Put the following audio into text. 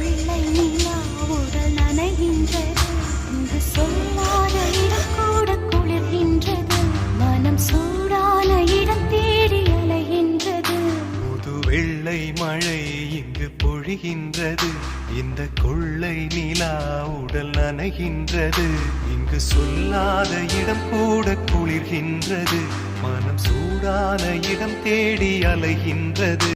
வெள்ளை நிலா உடல் நனைகின்றது. இங்கு சொல்லாத இடம் கூட குளிர்கின்றது. மனம் சூடான இடம் தேடி அலைகின்றது. புது வெள்ளை மழை இங்கு பொழிகின்றது. இந்த கொள்ளை நிலா உடல் நனைகின்றது. இங்கு சொல்லாத இடம் கூட குளிர்கின்றது. மனம் சூடான இடம் தேடி அலைகின்றது.